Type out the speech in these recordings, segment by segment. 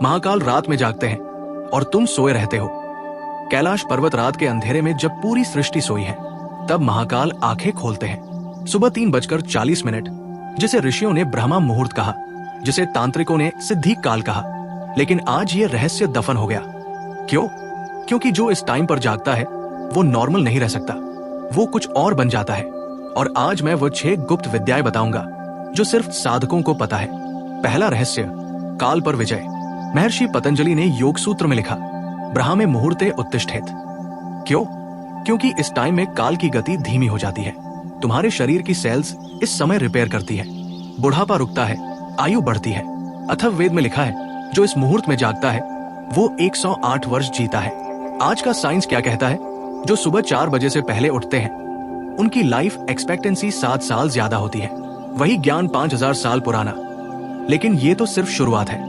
महाकाल रात में जागते हैं और तुम सोए रहते हो। कैलाश पर्वत रात के अंधेरे में जब पूरी सृष्टि सोई है तब महाकाल आंखें खोलते हैं। सुबह 3:40, जिसे ऋषियों ने ब्रह्मा मुहूर्त कहा, जिसे तांत्रिकों ने सिद्धि काल कहा, लेकिन आज ये रहस्य दफन हो गया। क्यों? क्योंकि जो इस टाइम पर जागता है वो नॉर्मल नहीं रह सकता, वो कुछ और बन जाता है। और आज मैं वो 6 गुप्त विद्याएं बताऊंगा जो सिर्फ साधकों को पता है। पहला रहस्य, काल पर विजय। महर्षि पतंजलि ने योग सूत्र में लिखा, ब्राह्मे मुहूर्ते उत्तिष्ठेत। क्यों? क्योंकि इस टाइम में काल की गति धीमी हो जाती है। तुम्हारे शरीर की सेल्स इस समय रिपेयर करती है, बुढ़ापा रुकता है, आयु बढ़ती है। अथर्व वेद में लिखा है, जो इस मुहूर्त में जागता है वो 108 वर्ष जीता है। आज का साइंस क्या कहता है? जो सुबह 4 बजे से पहले उठते हैं उनकी लाइफ एक्सपेक्टेंसी 7 साल ज्यादा होती है। वही ज्ञान 5000 साल पुराना। लेकिन ये तो सिर्फ शुरुआत है।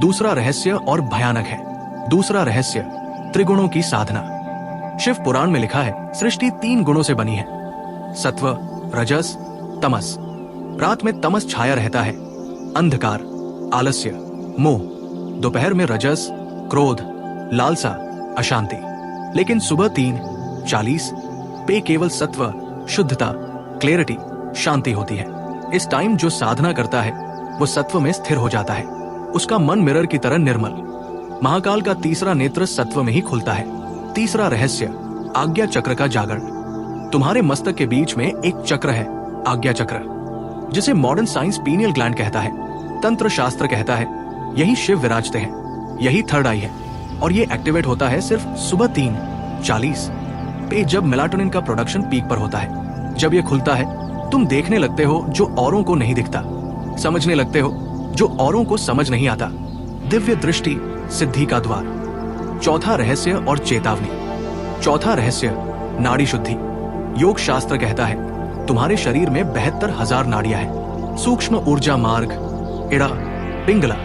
दूसरा रहस्य और भयानक है। दूसरा रहस्य, त्रिगुणों की साधना। शिव पुराण में लिखा है, सृष्टि 3 गुणों से बनी है, सत्व, रजस, तमस। रात में तमस छाया रहता है, अंधकार, आलस्य, मोह। दोपहर में रजस, क्रोध, लालसा, अशांति। लेकिन सुबह 3:40 पे केवल सत्व, शुद्धता, क्लैरिटी, शांति होती है। इस टाइम जो साधना करता है वो सत्व में स्थिर हो जाता है। उसका मन मिरर की तरह निर्मल। महाकाल का तीसरा नेत्र सत्व में ही खुलता है। तीसरा रहस्य, आज्ञा चक्र का जागरण। तुम्हारे मस्तक के बीच में एक चक्र है, आज्ञा चक्र, जिसे मॉडर्न साइंस पीनियल ग्लैंड कहता है, तंत्र शास्त्र कहता है यही शिव विराजते हैं, यही थर्ड आई है। और ये एक्टिवेट होता है सिर्फ सुबह 3:40 पे, जब मेलाटोनिन का प्रोडक्शन पीक पर होता है। जब ये खुलता है तुम देखने लगते हो जो औरों को नहीं दिखता, समझने लगते हो जो औरों को समझ नहीं आता। दिव्य दृष्टि, सिद्धि का द्वार। चौथा रहस्य और चेतावनी। चौथा रहस्य, नाड़ी शुद्धि। योग शास्त्र कहता है तुम्हारे शरीर में 72,000 नाड़ियां हैं। सूक्ष्म ऊर्जा मार्ग, इड़ा, पिंगला,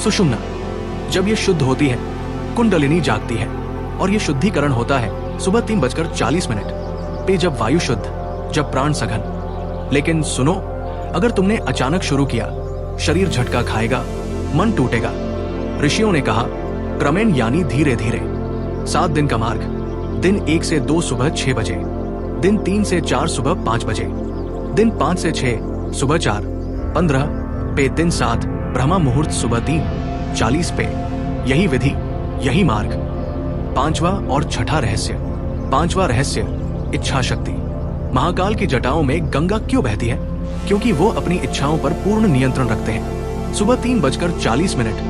सुषुम्ना। जब ये शुद्ध होती है कुंडलिनी जागती है। और ये शुद्धिकरण होता है सुबह 3:40 पे, जब वायु शुद्ध, जब प्राण सघन। लेकिन सुनो, अगर तुमने अचानक शुरू किया, शरीर झटका खाएगा, मन टूटेगा। ऋषियों ने कहा, क्रमेण यानी धीरे धीरे। 7 दिन का मार्ग। दिन 1 से 2 सुबह 6 बजे, दिन 3 से 4 सुबह 5 बजे, दिन 5 से 6 सुबह 4:15 पे, दिन 7 ब्रह्मा मुहूर्त सुबह 3:40 पे। यही विधि, यही मार्ग। पांचवा और छठा रहस्य। पांचवा रहस्य, इच्छा शक्ति। महाकाल की जटाओं में गंगा क्यों बहती है? क्योंकि वो अपनी इच्छाओं पर पूर्ण नियंत्रण रखते हैं। सुबह 3:40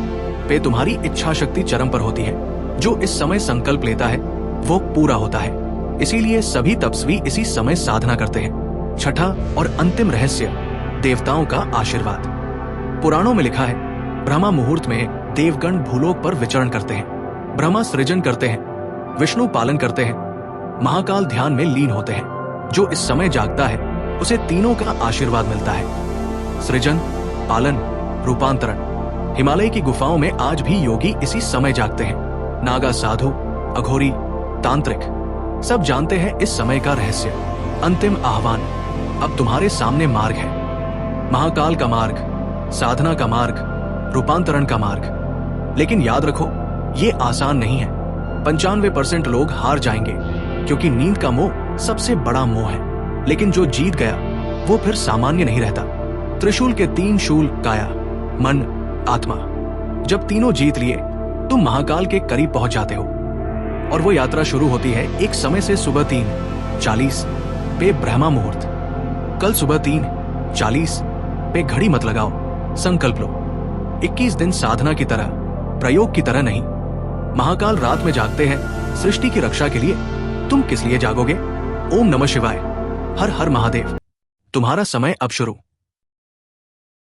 पे तुम्हारी इच्छा शक्ति चरम पर होती है। जो इस समय संकल्प लेता है वो पूरा होता है। इसीलिए सभी तपस्वी इसी समय साधना करते हैं। छठा और अंतिम रहस्य, देवताओं का आशीर्वाद। पुराणों में लिखा है, ब्रह्मा मुहूर्त में देवगण भूलोक पर विचरण करते हैं। ब्रह्मा सृजन करते हैं, विष्णु पालन करते हैं, महाकाल ध्यान में लीन होते हैं। जो इस समय जागता है उसे तीनों का आशीर्वाद मिलता है, सृजन, पालन, रूपांतरण। हिमालय की गुफाओं में आज भी योगी इसी समय जागते हैं। नागा, साधु, अघोरी, तांत्रिक सब जानते हैं इस समय का रहस्य। अंतिम आह्वान, अब तुम्हारे सामने मार्ग है। महाकाल का मार्ग, साधना का मार्ग, रूपांतरण का मार्ग। लेकिन याद रखो, ये आसान नहीं है। 95% लोग हार जाएंगे क्योंकि नींद का मोह सबसे बड़ा मोह है। लेकिन जो जीत गया वो फिर सामान्य नहीं रहता। त्रिशूल के 3 शूल, काया, मन, आत्मा। जब तीनों जीत लिए तुम महाकाल के करीब पहुंच जाते हो। और वो यात्रा शुरू होती है एक समय से सुबह 3:40 पे, ब्रह्मा मुहूर्त। कल सुबह 3:40 पे घड़ी मत लगाओ, संकल्प लो। 21 दिन साधना की तरह, प्रयोग की तरह नहीं। महाकाल रात में जागते हैं सृष्टि की रक्षा के लिए। तुम किस लिए जागोगे? ओम नमः शिवाय, हर हर महादेव। तुम्हारा समय अब शुरू।